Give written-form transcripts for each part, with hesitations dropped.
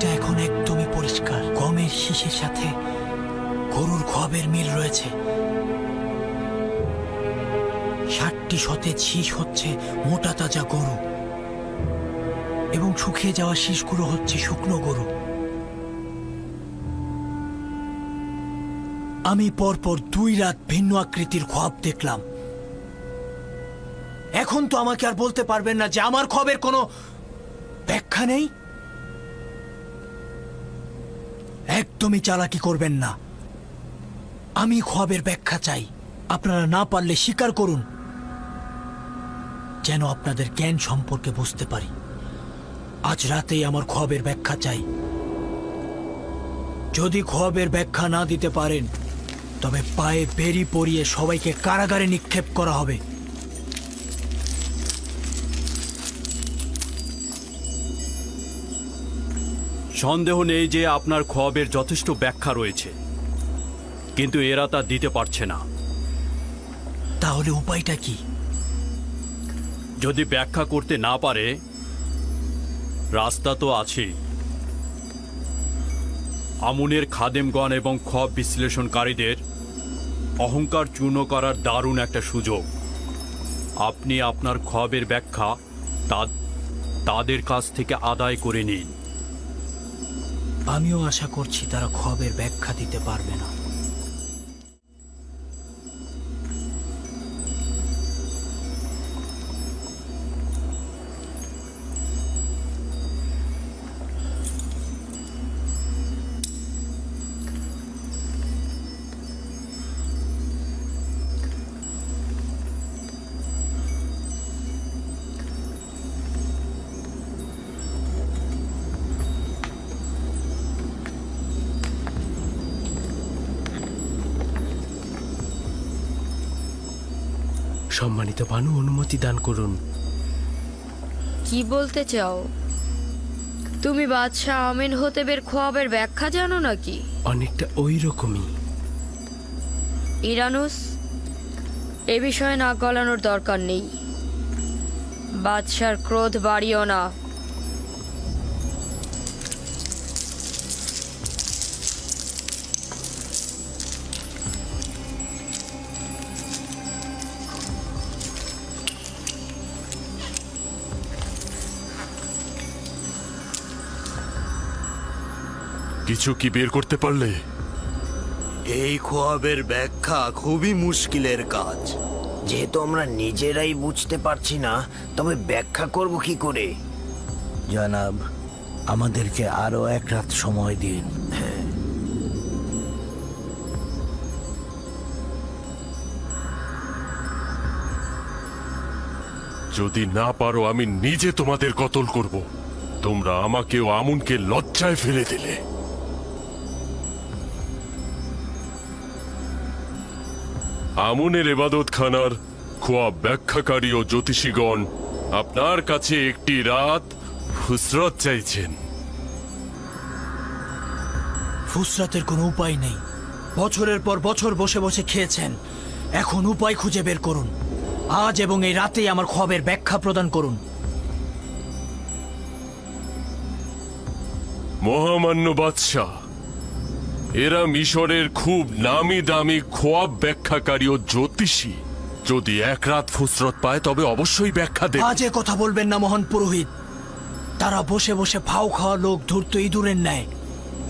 নদীটা এখন একদমই পরিষ্কার। গমের শীষের সাথে গরুর খোয়াবের মিল রয়েছে। 60টি সতেজ শীষ হচ্ছে মোটা তাজা গরু, এবং শুকিয়ে যাওয়া শীষগুলো হচ্ছে শুকনো গরু। আমি পরপর 2 রাত ভিন্ন আকৃতির খোয়াব দেখলাম। এখন তো আমাকে আর বলতে পারবেন না যে আমার খোয়াবের কোনো ব্যাখ্যা নেই। একদমই চালাকি করবেন না। আমি খোয়াবের ব্যাখ্যা চাই। আপনারা না পারলে স্বীকার করুন, যেন আপনাদের জ্ঞান সম্পর্কে বুঝতে পারি। আজ রাতেই আমার খোয়াবের ব্যাখ্যা চাই। যদি খোয়াবের ব্যাখ্যা না দিতে পারেন, তবে পায়ে বেরি পরিয়ে সবাইকে কারাগারে নিক্ষেপ করা হবে। সন্দেহ নেই যে আপনার খোয়াবের যথেষ্ট ব্যাখ্যা রয়েছে, কিন্তু এরা তা দিতে পারছে না। তাহলে উপায়টা কি? যদি ব্যাখ্যা করতে না পারে, রাস্তা তো আছেই। আমুনের খাদেমগণ এবং খোয়াব বিশ্লেষণকারীদের অহংকার চূর্ণ করার দারুণ একটা সুযোগ। আপনি আপনার খোয়াবের ব্যাখ্যা তাদের কাছ থেকে আদায় করে নিন। আমিও আশা করছি তারা খোয়াবের ব্যাখ্যা দিতে পারবে না। সম্মানিত বানু, অনুমতি দান করুন। কি বলতে চাও? তুমি বাদশাহ আমিন হতেবের খোয়াবের ব্যাখ্যা জানো নাকি? অনেকটা ওই রকমই। ইরানুস, এ বিষয়ে নাক গলানোর দরকার নেই। বাদশার ক্রোধ বাড়িও না। কিছু কি বের করতে পারলে? এই খোয়াবের ব্যাখ্যা খুবই মুশকিলের কাজ। যেহেতু আমরা নিজেরাই বুঝতে পারছি না, তবে ব্যাখ্যা করব কি করে? জনাব, আমাদেরকে আরো 1 রাত সময় দিন। যদি না পারো, আমি নিজে তোমাদের কতল করব। তোমরা আমাকেও আমুনকে লজ্জায় ফেলে দিলে। আমুনের ইবাদতখানার খোয়াব ব্যাখ্যাকারী ও জ্যোতিষীগণ আপনার কাছে একটি রাত ফুসরত চাইছেন। ফুসরাতের কোনো উপায় নেই। বছরের পর বছর বসে বসে খেয়েছেন। এখন উপায় খুঁজে বের করুন। আজ এবং এই রাতেই আমার খোয়াবের ব্যাখ্যা প্রদান করুন। মহামান্য বাদশাহ, এরা মিশরের খুব নামি দামি খোয়াব ব্যাখ্যাকারী ও জ্যোতিষী। যদি 1 রাত ফুসরত পায়, তবে অবশ্যই ব্যাখ্যা দেবে। আজে কথা বলবেন না মহান পুরোহিত। তারা বসে বসে ফাও খাওয়া লোক ধূর্ত ইঁদুরের ন্যায়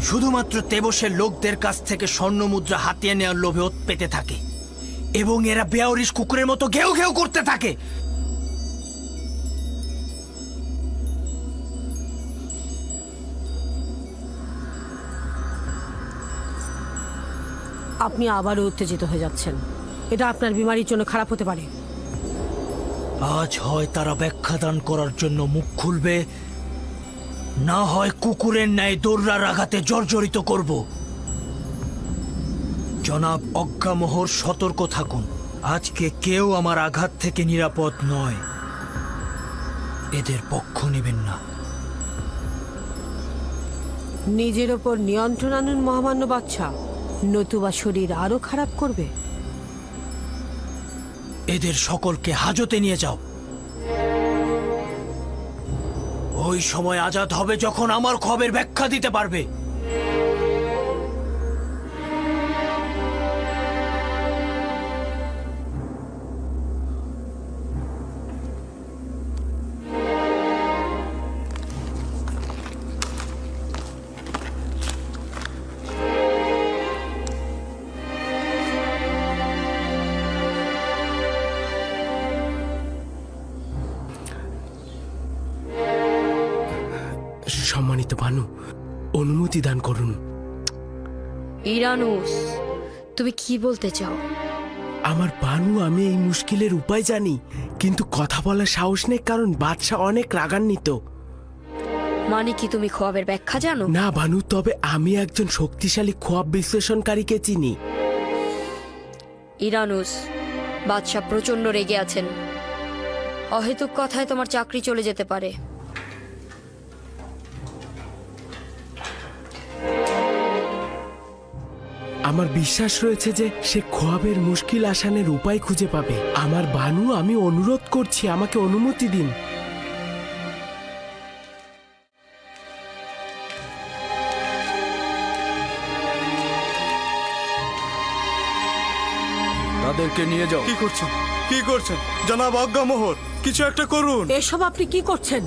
শুধুমাত্র তেবসের লোকদের কাছ থেকে স্বর্ণ মুদ্রা হাতিয়ে নেওয়ার লোভে ওত পেতে থাকে, এবং এরা বেয়ারিশ কুকুরের মতো ঘেউ ঘেউ করতে থাকে। আপনি আবারও উত্তেজিত হয়ে যাচ্ছেন। এটা আপনার বিমারির জন্য খারাপ হতে পারে। আজ হয় তারা ব্যাখ্যা দান করার জন্য মুখ খুলবে, না হয় কুকুরের ন্যায় দৌড়ার আঘাতে জর্জরিত করব। জনাব অজ্ঞামোহর, সতর্ক থাকুন। আজকে কেউ আমার আঘাত থেকে নিরাপদ নয়। এদের পক্ষ নেবেন না। নিজের ওপর নিয়ন্ত্রণ আনুন মহামান্য বাদশাহ, নতুবা শরীর আরো খারাপ করবে। এদের সকলকে হাজতে নিয়ে যাও। ওই সময় আজাদ হবে যখন আমার খবের ব্যাখ্যা দিতে পারবে। সম্মানিত ভানু, অনুমতি দান করুন। ইরানুস, তুমি কি বলতে চাও? আমার ভানু, আমি এই মুশকিলের উপায় জানি, কিন্তু কথা বলার সাহস নেই, কারণ বাদশাহ অনেক রাগান্বিত। মানে কি তুমি খোয়াবের ব্যাখ্যা জানো? না ভানু, তবে আমি একজন শক্তিশালী খোয়াব বিশ্লেষণকারীকে চিনি। ইরানুস, বাদশাহ প্রচন্ড রেগে আছেন। অহেতুক কথায় তোমার চাকরি চলে যেতে পারে। আমার বিশ্বাস রয়েছে যে সে খোয়াবের মুশকিল আসানের উপায় খুঁজে পাবে। আমার ভানু, আমি অনুরোধ করছি, আমাকে অনুমতি দিন। তাদেরকে নিয়ে যাও। কি করছেন, কি করছেন জনাব আজ্ঞামোহর? কিছু একটা করুন। এসব আপনি কি করছেন?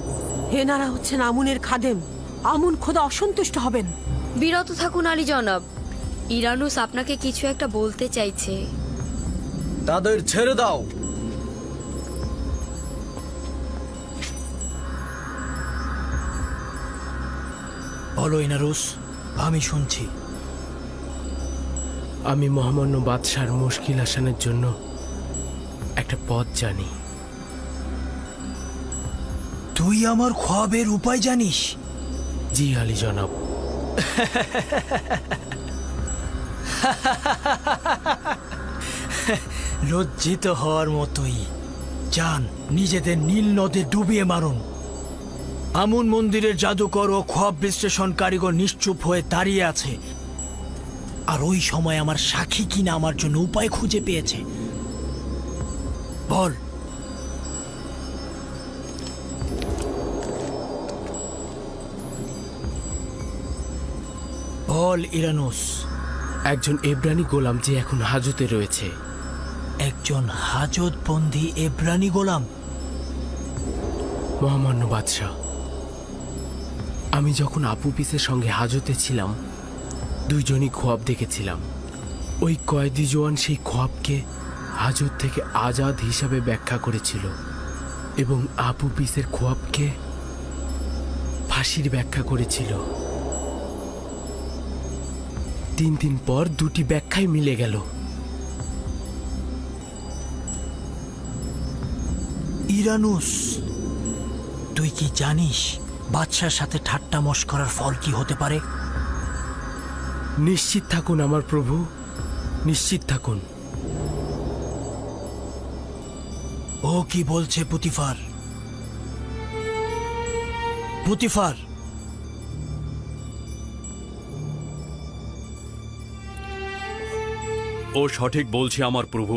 এনারা হচ্ছেন আমুনের খাদেম। আমুন খোদা অসন্তুষ্ট হবেন। বিরত থাকুন আলী জনাব। ইরানুস আপনাকে কিছু একটা বলতে চাইছে। তাদের ছেড়ে দাও। বলো ইনারুস, আমি শুনছি। আমি মহামান্য বাদশার মুশকিল আসানের জন্য একটা পথ জানি। তুই আমার খোয়াবের উপায় জানিস? জি আলী জনাব। লজ্জিত হওয়ার মতোই। যান, নিজেদের নীল নদে ডুবিয়ে মারুন। আমুন মন্দিরের জাদুকর ও খোয়াব বিশ্লেষণ কারিগর নিশ্চুপ হয়ে দাঁড়িয়ে আছে, আর ওই সময় আমার সাক্ষী কিনা আমার জন্য উপায় খুঁজে পেয়েছে। বল। বল ইরানুস। একজন এব্রানি গোলাম যে এখন হাজতে রয়েছে। একজন হাজতবন্দি এব্রানি গোলাম? মহামান্য বাদশাহ, আমি যখন আপু পিসের সঙ্গে হাজতে ছিলাম, দুইজনই খোয়াব দেখেছিলাম। ওই কয়েদি জওয়ান সেই খোয়াবকে হাজত থেকে আজাদ হিসাবে ব্যাখ্যা করেছিল, এবং আপু পিসের খোয়াবকে ফাঁসির ব্যাখ্যা করেছিল। 3 দিন পর দুটি ব্যাখ্যাই মিলে গেল। ইরানুস, তুই কি জানিস বাদশার সাথে ঠাট্টা মশকরার ফল কি হতে পারে? নিশ্চিত থাকুন আমার প্রভু, নিশ্চিত থাকুন। ও কি বলছে পুতিফার? পুতিফার, ও সঠিক বলছে আমার প্রভু।